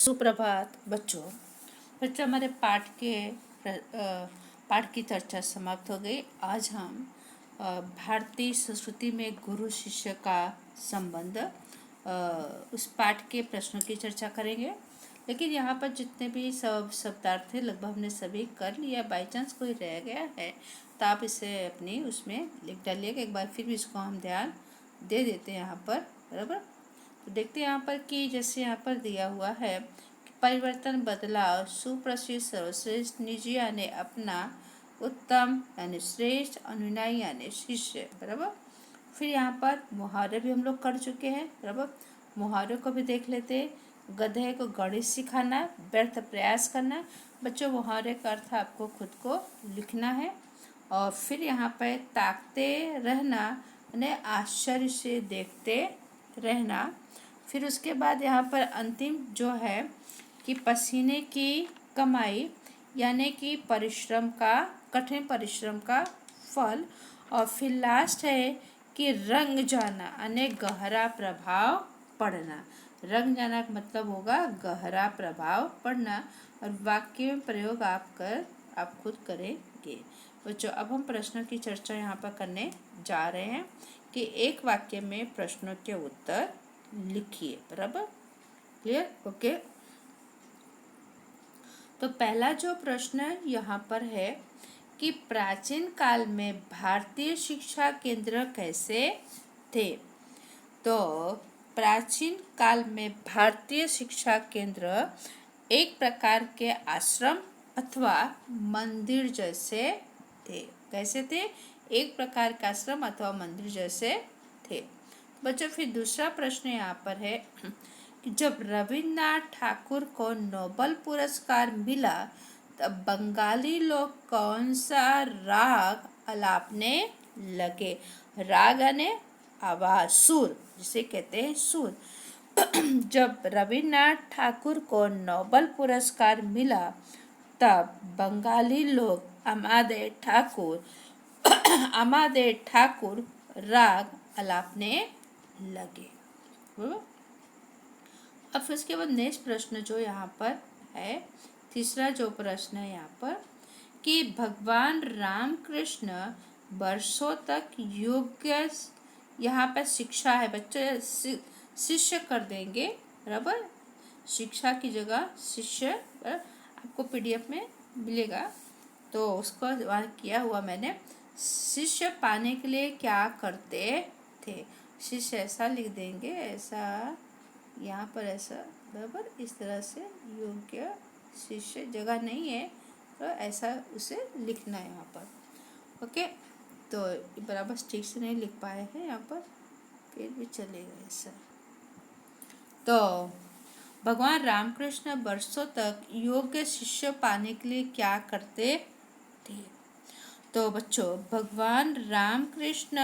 सुप्रभात बच्चों। हमारे पाठ की चर्चा समाप्त हो गई। आज हम भारतीय संस्कृति में गुरु शिष्य का संबंध उस पाठ के प्रश्नों की चर्चा करेंगे। लेकिन यहाँ पर जितने भी शब्दार्थ थे लगभग हमने सभी कर लिया। बाई चांस कोई रह गया है तो आप इसे अपनी उसमें लिख डालिएगा। एक बार फिर भी इसको हम ध्यान दे देते हैं यहाँ पर, बराबर। तो देखते हैं यहाँ पर कि जैसे यहाँ पर दिया हुआ है कि परिवर्तन, बदलाव, सुप्रसिद्ध, सर्वश्रेष्ठ, निजी यानी अपना, उत्तम यानी श्रेष्ठ, अनुयायी यानी शिष्य, बराबर। फिर यहाँ पर मुहावरे भी हम लोग कर चुके हैं, बराबर। मुहावरे को भी देख लेते हैं। गधे को गणित सिखाना, व्यर्थ प्रयास करना। बच्चों, मुहावरे का अर्थ आपको खुद को लिखना है। और फिर यहाँ पर ताकते रहना यानी आश्चर्य से देखते रहना। फिर उसके बाद यहाँ पर अंतिम जो है कि पसीने की कमाई यानी कि परिश्रम का, कठिन परिश्रम का फल। और फिर लास्ट है कि रंग जाना यानी गहरा प्रभाव पड़ना। रंग जाना का मतलब होगा गहरा प्रभाव पड़ना। और वाक्य में प्रयोग आप खुद करेंगे। बच्चों, अब हम प्रश्नों की चर्चा यहाँ पर करने जा रहे हैं कि एक वाक्य में प्रश्नों के उत्तर लिखिए, बराबर। क्लियर? ओके। तो पहला जो प्रश्न यहाँ पर है कि प्राचीन काल में भारतीय शिक्षा केंद्र कैसे थे। तो प्राचीन काल में भारतीय शिक्षा केंद्र एक प्रकार के आश्रम अथवा मंदिर जैसे थे। कैसे थे? एक प्रकार का आश्रम अथवा मंदिर जैसे थे। बच्चों, फिर दूसरा प्रश्न यहाँ पर है कि जब रविन्द्रनाथ ठाकुर को नोबेल पुरस्कार मिला तब बंगाली लोग कौन सा राग अलापने लगे। राग यानी आवाज, सुर, जिसे कहते हैं सुर। जब रविन्द्रनाथ ठाकुर को नोबेल पुरस्कार मिला तब बंगाली लोग अमादे ठाकुर राग अलापने लगे। अब फिर उसके बाद नेक्स्ट प्रश्न जो यहाँ पर है, तीसरा जो प्रश्न है यहाँ पर कि भगवान रामकृष्ण वर्षों तक योग्य, यहाँ पर शिक्षा है बच्चों, शिष्य कर देंगे, बराबर। शिक्षा की जगह शिष्य आपको पीडीएफ में मिलेगा, तो उसको वहाँ किया हुआ मैंने। शिष्य पाने के लिए क्या करते थे। शिष्य ऐसा लिख देंगे, ऐसा यहाँ पर ऐसा, बराबर। इस तरह से योग्य शिष्य जगह नहीं है तो ऐसा उसे लिखना है यहाँ पर। ओके, तो बराबर ठीक से नहीं लिख पाए हैं यहाँ पर, फिर भी चलेगा ऐसा। तो भगवान रामकृष्ण वर्षों तक योग्य शिष्य पाने के लिए क्या करते थे। तो बच्चों, भगवान रामकृष्ण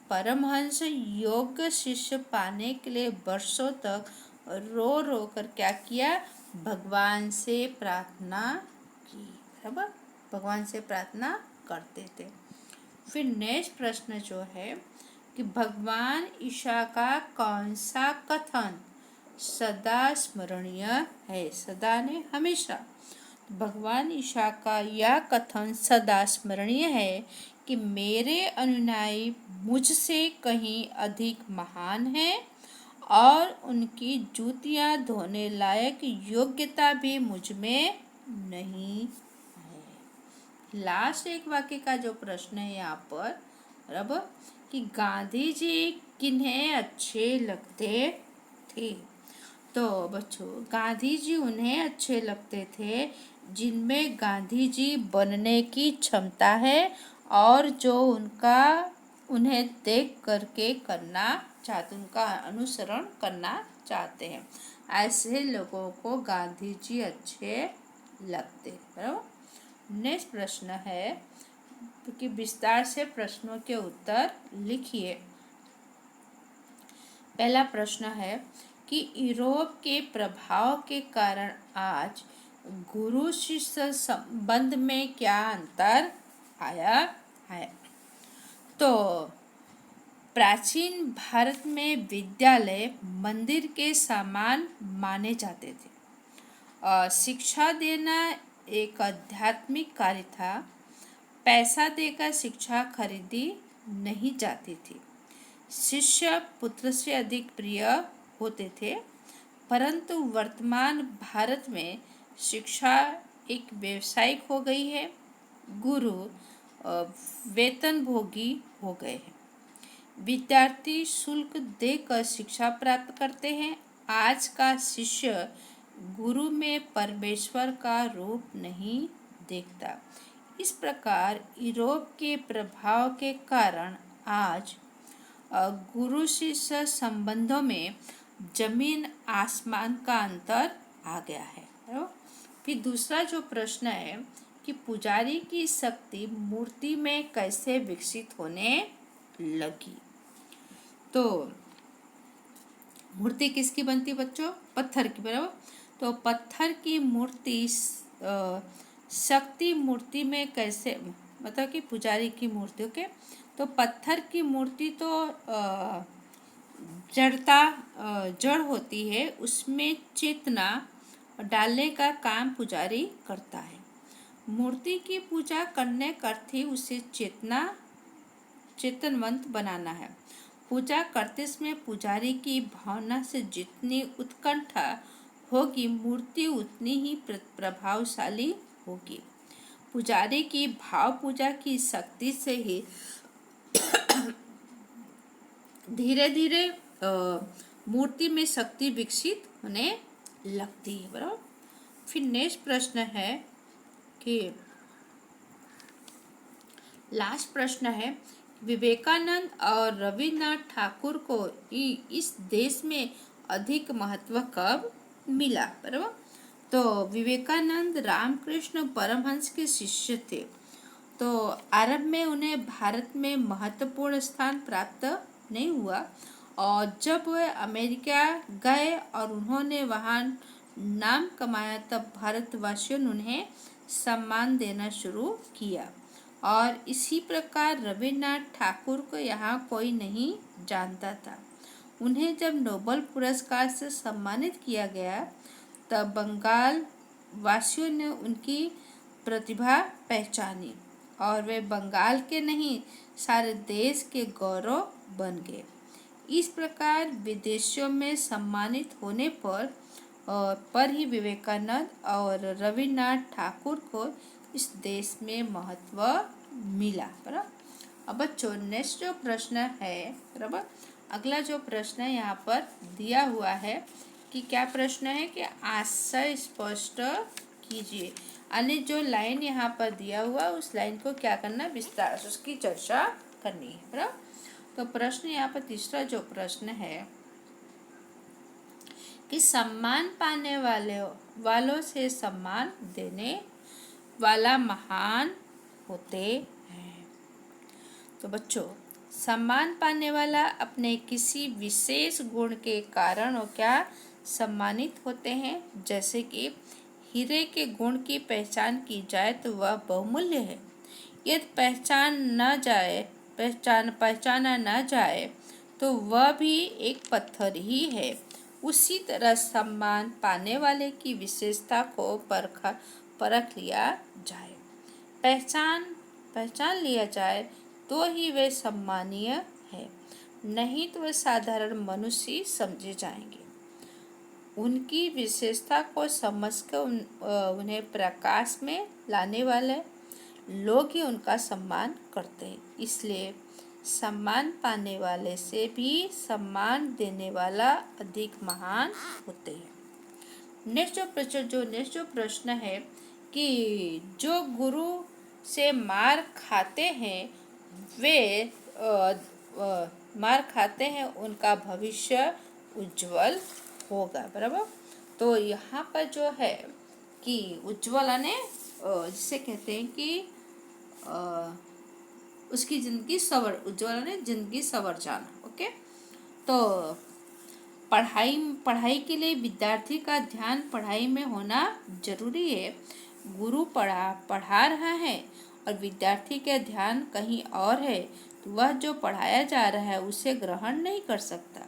परमहंस योग्य शिष्य पाने के लिए वर्षों तक रो रो कर क्या किया, भगवान से प्रार्थना की, बराबर। भगवान से प्रार्थना करते थे। फिर नेक्स्ट प्रश्न जो है कि भगवान ईशा का कौन सा कथन सदा स्मरणीय है। सदा ने हमेशा। भगवान ईशा का यह कथन सदा स्मरणीय है कि मेरे अनुयायी मुझसे कहीं अधिक महान हैं और उनकी जूतियां धोने लायक योग्यता भी मुझ में नहीं है। लास्ट एक वाक्य का जो प्रश्न है यहाँ पर, बराबर, कि गांधी जी किन्हें अच्छे लगते थे। तो बच्चों, गांधी जी उन्हें अच्छे लगते थे जिनमें गांधी जी बनने की क्षमता है और जो उन्हें देख करके करना चाहते, उनका अनुसरण करना चाहते हैं। ऐसे लोगों को गांधी जी अच्छे लगते, बराबर। नेक्स्ट प्रश्न है कि विस्तार से प्रश्नों के उत्तर लिखिए। पहला प्रश्न है कि यूरोप के प्रभाव के कारण आज गुरु शिष्य संबंध में क्या अंतर आया है। तो प्राचीन भारत में विद्यालय मंदिर के समान माने जाते थे। शिक्षा देना एक आध्यात्मिक कार्य था। पैसा देकर शिक्षा खरीदी नहीं जाती थी। शिष्य पुत्र से अधिक प्रिय होते थे। परंतु वर्तमान भारत में शिक्षा एक व्यावसायिक हो गई है। गुरु वेतनभोगी हो गए हैं। विद्यार्थी शुल्क देकर शिक्षा प्राप्त करते हैं। आज का शिष्य गुरु में परमेश्वर का रूप नहीं देखता। इस प्रकार यूरोप के प्रभाव के कारण आज गुरु शिष्य संबंधों में जमीन आसमान का अंतर आ गया है। फिर दूसरा जो प्रश्न है कि पुजारी की शक्ति मूर्ति में कैसे विकसित होने लगी। तो मूर्ति किसकी बनती बच्चों? पत्थर की, बराबर। तो पत्थर की मूर्ति शक्ति मूर्ति में कैसे, मतलब कि पुजारी की मूर्तियों के, तो पत्थर की मूर्ति तो जड़ होती है, उसमें चेतना डालने का काम पुजारी करता है। मूर्ति की पूजा करने का अर्थ ही उसे चेतनवंत बनाना है। पूजा करते समय पुजारी की भावना से जितनी उत्कंठा होगी, मूर्ति उतनी ही प्रभावशाली होगी। पुजारी की भाव पूजा की शक्ति से ही धीरे धीरे मूर्ति में शक्ति विकसित होने लगती है, बराबर। फिर नेक्स्ट प्रश्न है कि लास्ट प्रश्न है, विवेकानंद और रविन्द्रनाथ ठाकुर को इस देश में अधिक महत्व कब मिला, बराबर। तो विवेकानंद रामकृष्ण परमहंस के शिष्य थे। तो आरंभ में उन्हें भारत में महत्वपूर्ण स्थान प्राप्त नहीं हुआ, और जब वे अमेरिका गए और उन्होंने वहाँ नाम कमाया, तब भारतवासियों ने उन्हें सम्मान देना शुरू किया। और इसी प्रकार रविन्द्रनाथ ठाकुर को यहाँ कोई नहीं जानता था। उन्हें जब नोबेल पुरस्कार से सम्मानित किया गया, तब बंगाल वासियों ने उनकी प्रतिभा पहचानी और वे बंगाल के नहीं, सारे देश के गौरव बन गए। इस प्रकार विदेशों में सम्मानित होने पर ही विवेकानंद और रविन्द्रनाथ ठाकुर को इस देश में महत्व मिला, बराबर। अब बच्चों नेक्स्ट जो प्रश्न है, बराबर, अगला जो प्रश्न है यहाँ पर दिया हुआ है कि क्या प्रश्न है कि आशय स्पष्ट कीजिए, यानी जो लाइन यहाँ पर दिया हुआ उस लाइन को क्या करना, विस्तार से उसकी चर्चा करनी है, बराबर। तो प्रश्न यहाँ पर तीसरा जो प्रश्न है कि सम्मान पाने वालों से सम्मान देने वाला महान होते हैं। तो बच्चों, सम्मान पाने वाला अपने किसी विशेष गुण के कारण और क्या सम्मानित होते हैं। जैसे कि हीरे के गुण की पहचान की जाए तो वह बहुमूल्य है। यदि पहचाना न जाए तो वह भी एक पत्थर ही है। उसी तरह सम्मान पाने वाले की विशेषता को परख लिया जाए, पहचान लिया जाए तो ही वे सम्मानीय है, नहीं तो वे साधारण मनुष्य ही समझे जाएंगे। उनकी विशेषता को समझकर उन्हें प्रकाश में लाने वाले लोग ही उनका सम्मान करते हैं। इसलिए सम्मान पाने वाले से भी सम्मान देने वाला अधिक महान होते हैं। नेक्स्ट जो प्रश्न है कि जो गुरु से मार खाते हैं उनका भविष्य उज्जवल होगा, बराबर। तो यहाँ पर जो है कि उज्जवल यानी जिसे कहते हैं कि उसकी जिंदगी उज्जवल ने जिंदगी सवर जाना। ओके, तो पढ़ाई के लिए विद्यार्थी का ध्यान पढ़ाई में होना जरूरी है। गुरु पढ़ा रहा है और विद्यार्थी का ध्यान कहीं और है, तो वह जो पढ़ाया जा रहा है उसे ग्रहण नहीं कर सकता।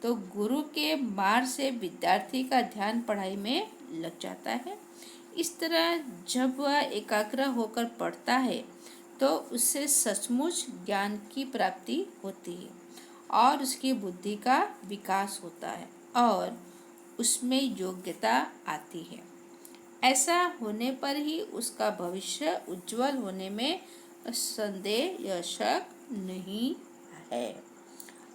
तो तो गुरु के मार से विद्यार्थी का ध्यान पढ़ाई में लग जाता है। इस तरह जब वह एकाग्र होकर पढ़ता है तो उससे सचमुच ज्ञान की प्राप्ति होती है और उसकी बुद्धि का विकास होता है और उसमें योग्यता आती है। ऐसा होने पर ही उसका भविष्य उज्जवल होने में संदेह या शक नहीं है।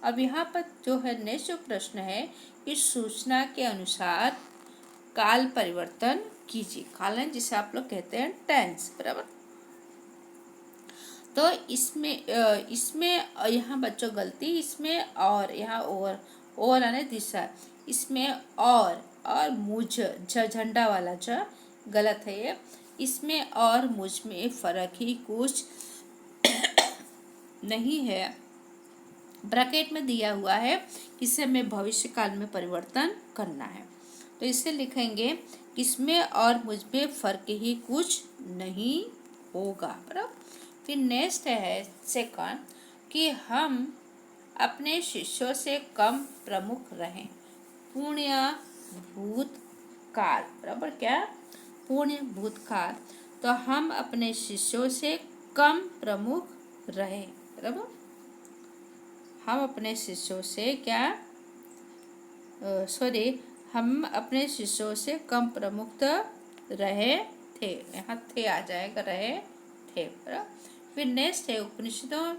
अब यहाँ पर जो है नेक्स्ट जो प्रश्न है कि सूचना के अनुसार काल परिवर्तन कीजिए। कालन जिसे आप लोग कहते हैं टेंस, बराबर। तो इसमें यहाँ बच्चों गलती, इसमें और यहाँ ओवर आने दिशा, इसमें और मुझ झंडा वाला गलत है ये। इसमें और मुझ में फर्क ही कुछ नहीं है। ब्रैकेट में दिया हुआ है किसे हमें भविष्य काल में परिवर्तन करना है, तो इसे लिखेंगे इसमें और मुझ में फर्क ही कुछ नहीं होगा, बराबर। फिर नेक्स्ट है सेकंड कि हम अपने शिष्यों से कम प्रमुख रहें। पुण्य भूतकाल, बराबर, क्या पुण्य भूतकाल, तो हम अपने शिष्यों से कम प्रमुख रहे, बराबर। हम अपने शिष्यों से हम अपने शिष्यों से कम प्रमुख रहे थे, यहाँ थे आ जाएगा, रहे थे, बराबर। फिर नेक्स्ट है उपनिषदों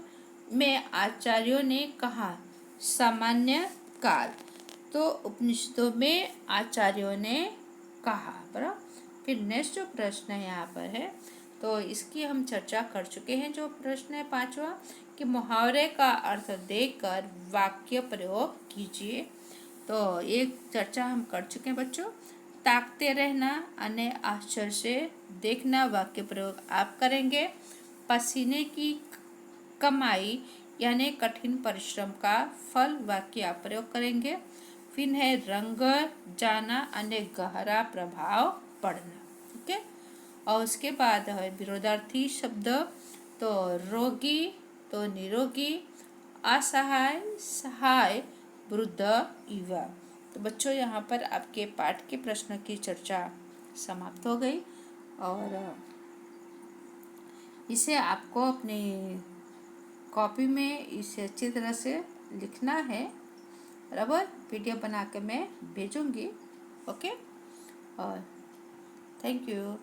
में आचार्यों ने कहा सामान्य काल, तो उपनिषदों में आचार्यों ने कहा, बराबर। फिर नेक्स्ट जो प्रश्न है यहाँ पर है, तो इसकी हम चर्चा कर चुके हैं। जो प्रश्न है 5वां कि मुहावरे का अर्थ देकर वाक्य प्रयोग कीजिए, तो एक चर्चा हम कर चुके हैं बच्चों। ताकते रहना अन्य आश्चर्य से देखना वाक्य प्रयोग आप करेंगे। पसीने की कमाई यानी कठिन परिश्रम का फल वाक्य आप प्रयोग करेंगे। फिर है रंग जाना अन्य गहरा प्रभाव पड़ना, ठीक है। और उसके बाद है विरोधार्थी शब्द, तो रोगी तो निरोगी, असहाय सहाय, वृद्ध युवा। तो बच्चों यहाँ पर आपके पाठ के प्रश्न की चर्चा समाप्त हो गई और इसे आपको अपनी कॉपी में इसे अच्छी तरह से लिखना है, बराबर। पीडीएफ बना के मैं भेजूंगी, ओके। और थैंक यू।